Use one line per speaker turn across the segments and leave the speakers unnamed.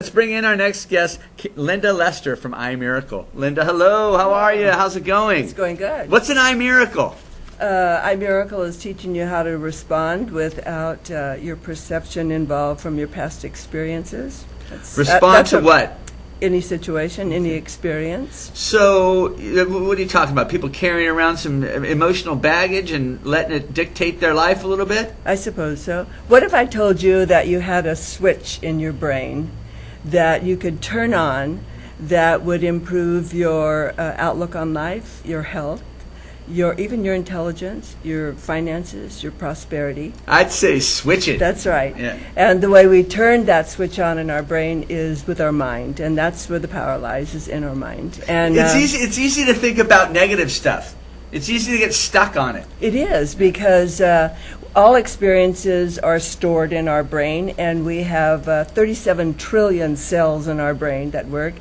Let's bring in our next guest, Linda Lester from iMiracle. Linda, hello. How are you? How's it going?
It's going good.
What's an iMiracle?
iMiracle is teaching you how to respond without your perception involved from your past experiences.
Respond to what?
Any situation, any experience.
So, what are you talking about? People carrying around some emotional baggage and letting it dictate their life a little bit?
I suppose so. What if I told you that you had a switch in your brain that you could turn on that would improve your outlook on life, your health, even your intelligence, your finances, your prosperity?
I'd say switch it.
That's right.
Yeah.
And the way we turn that switch on in our brain is with our mind, and that's where the power lies, is in our mind. And
it's easy to think about negative stuff. It's easy to get stuck on it.
It is, because all experiences are stored in our brain, and we have 37 trillion cells in our brain that work.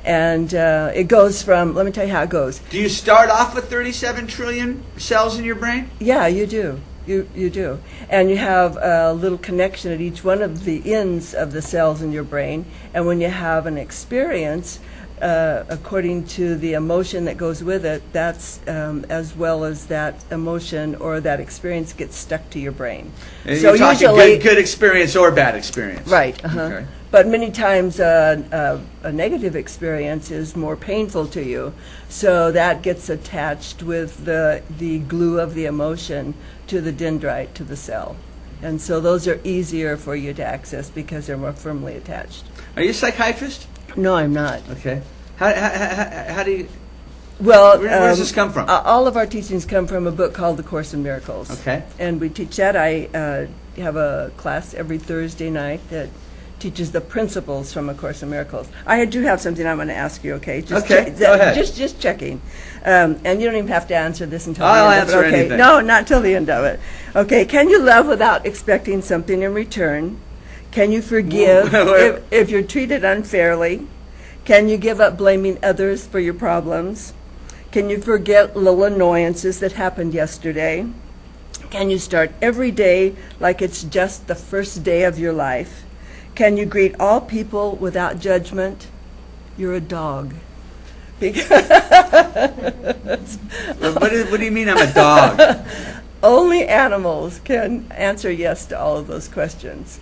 And it goes from, let me tell you how it goes.
Do you start off with 37 trillion cells in your brain?
Yeah, you do. You do. And you have a little connection at each one of the ends of the cells in your brain. And when you have an experience, according to the emotion that goes with it, that's as well as that emotion or that experience gets stuck to your brain.
And so you're talking good experience or bad experience.
Right.
Okay.
But many times a negative experience is more painful to you, so that gets attached with the glue of the emotion to the dendrite, to the cell. And so those are easier for you to access because they're more firmly attached.
Are you a psychiatrist?
No, I'm not.
Okay. How do you...
Well,
where does this come from?
All of our teachings come from a book called The Course in Miracles.
Okay.
And we teach that. I have a class every Thursday night that teaches the principles from A Course in Miracles. I do have something I'm going to ask you, okay?
Go ahead.
Just checking. And you don't even have to answer this until
I'll
the end of it.
answer
Okay.
anything.
No, not till the end of it. Okay, can you love without expecting something in return? Can you forgive if you're treated unfairly? Can you give up blaming others for your problems? Can you forget little annoyances that happened yesterday? Can you start every day like it's just the first day of your life? Can you greet all people without judgment? You're a dog.
What do you mean I'm a dog?
Only animals can answer yes to all of those questions.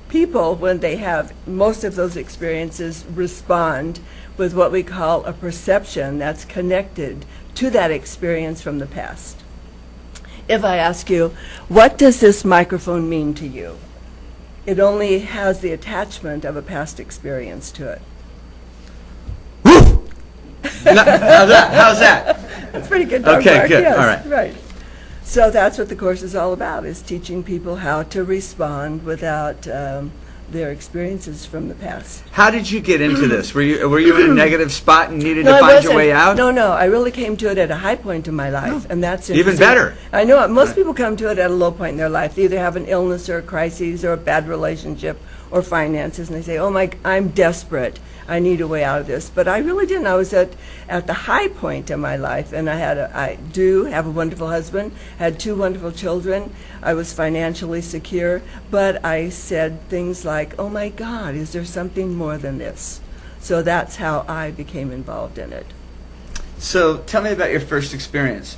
People, when they have most of those experiences, respond with what we call a perception that's connected to that experience from the past. If I ask you, what does this microphone mean to you? It only has the attachment of a past experience to it.
How's that?
That's pretty good. Dog
Okay,
bark.
good.
Yes,
All right.
Right. So that's what the course is all about, is teaching people how to respond without their experiences from the past.
How did you get into this? Were you in a negative spot and needed to
I
find
wasn't.
your way out?
No. I really came to it at a high point in my life, and that's
Even better.
I know it. Most people come to it at a low point in their life. They either have an illness or a crisis or a bad relationship or finances, and they say, "Oh I'm desperate. I need a way out of this." But I really didn't. I was at the high point in my life, and I do have a wonderful husband, had 2 wonderful children. I was financially secure, but I said things like, "Oh my God, is there something more than this?" So that's how I became involved in it.
So tell me about your first experience.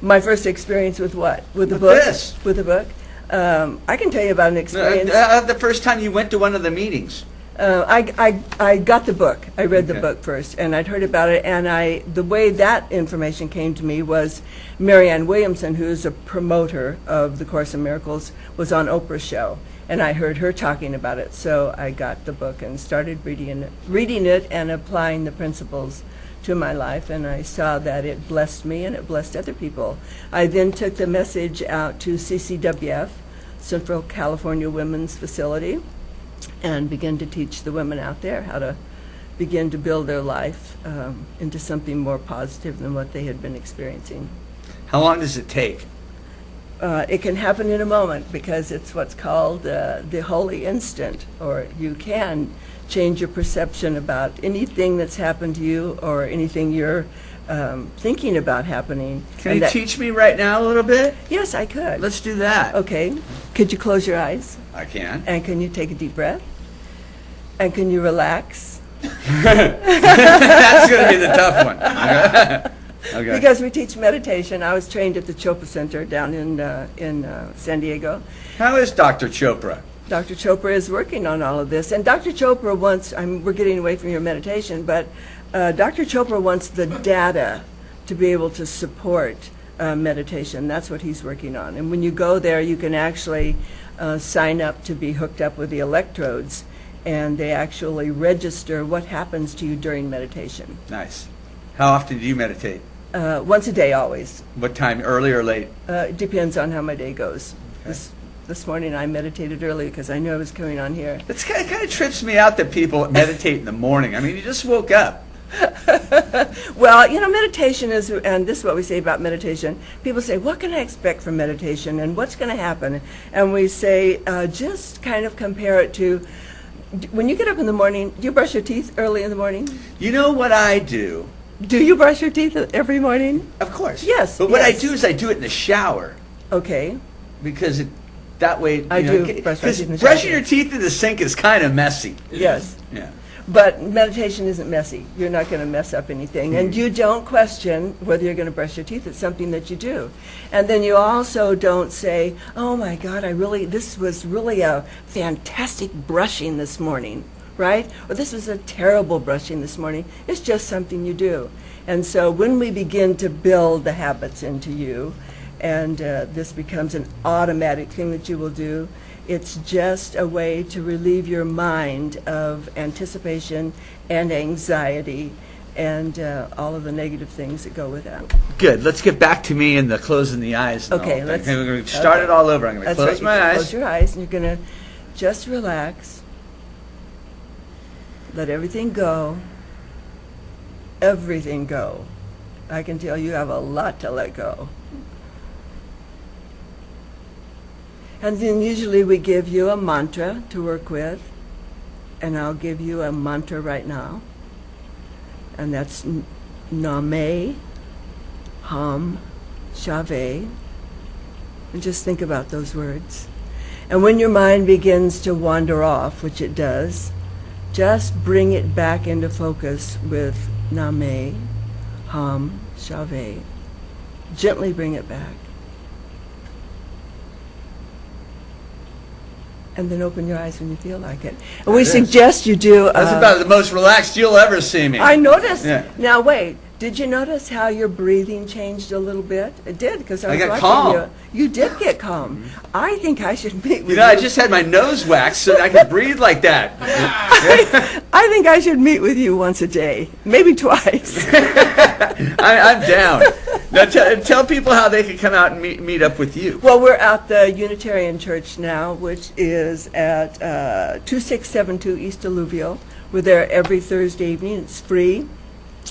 My first experience with what? With the
With
book?
this.
With the book? I can tell you about an experience.
The first time you went to one of the meetings.
I got the book. I read the
Okay.
book first, and I'd heard about it. And the way that information came to me was Marianne Williamson, who's a promoter of the Course in Miracles, was on Oprah's show, and I heard her talking about it. So I got the book and started reading it and applying the principles to my life, and I saw that it blessed me and it blessed other people. I then took the message out to CCWF, Central California Women's Facility, and began to teach the women out there how to begin to build their life into something more positive than what they had been experiencing.
How long does it take?
It can happen in a moment, because it's what's called the holy instant, or you can change your perception about anything that's happened to you or anything you're thinking about happening.
Can you teach me right now a little bit?
Yes, I could.
Let's do that.
Okay. Could you close your eyes?
I can.
And can you take a deep breath? And can you relax?
That's going to be the tough one. Okay.
Because we teach meditation. I was trained at the Chopra Center down in San Diego.
How is Dr. Chopra?
Dr. Chopra is working on all of this. And Dr. Chopra wants, we're getting away from your meditation, but Dr. Chopra wants the data to be able to support meditation. That's what he's working on. And when you go there, you can actually sign up to be hooked up with the electrodes, and they actually register what happens to you during meditation.
Nice. How often do you meditate?
Once a day, always.
What time, early or late?
It depends on how my day goes.
Okay.
This morning I meditated early because I knew I was coming on here.
It kind of trips me out that people meditate in the morning. I mean, you just woke up.
Well, meditation is, and this is what we say about meditation. People say, what can I expect from meditation and what's going to happen? And we say, just kind of compare it to, when you get up in the morning, do you brush your teeth early in the morning?
You know what I do?
Do you brush your teeth every morning?
Of course.
Yes.
But what I do is I do it in the shower.
Okay.
Because that way,
I do brush my teeth in the shower.
Brushing your teeth in the sink is kind of messy.
Yes.
Yeah.
But meditation isn't messy. You're not going to mess up anything. And you don't question whether you're going to brush your teeth. It's something that you do. And then you also don't say, oh my God, this was really a fantastic brushing this morning, right? Or this was a terrible brushing this morning. It's just something you do. And so when we begin to build the habits into you, and this becomes an automatic thing that you will do, it's just a way to relieve your mind of anticipation and anxiety and all of the negative things that go with that.
Good. Let's get back to me and the closing the eyes.
Okay,
we're going to start it all over. I'm going to close my eyes.
Close your eyes, and you're going to just relax. Let everything go. Everything go. I can tell you have a lot to let go. And then usually we give you a mantra to work with, and I'll give you a mantra right now, and that's Name, Ham, Shave, and just think about those words. And when your mind begins to wander off, which it does, just bring it back into focus with Name, Ham, Shave. Gently bring it back. And then open your eyes when you feel like it. And we suggest you do...
That's about the most relaxed you'll ever see me.
I noticed.
Yeah.
Now, wait. Did you notice how your breathing changed a little bit? It did, because I was
got
watching
calm.
you. You did get calm. I think I should meet with you.
You know, I just had my nose waxed so that I could breathe like that.
I think I should meet with you once a day. Maybe twice.
I'm down. Now, tell people how they can come out and meet up with you.
Well, we're at the Unitarian Church now, which is at 2672 East Alluvial. We're there every Thursday evening. It's free.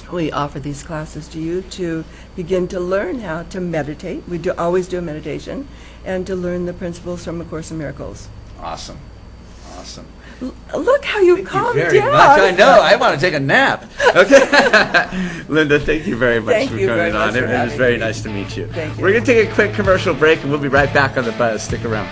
We offer these classes to you to begin to learn how to meditate. We always do a meditation, and to learn the principles from A Course in Miracles.
Awesome. Awesome.
Look how you've calmed
Thank you very
down.
much. I know. I want to take a nap. Okay. Linda, thank you very much for coming on. It was very nice to meet you.
Thank you.
We're going to take a quick commercial break, and we'll be right back on the buzz. Stick around.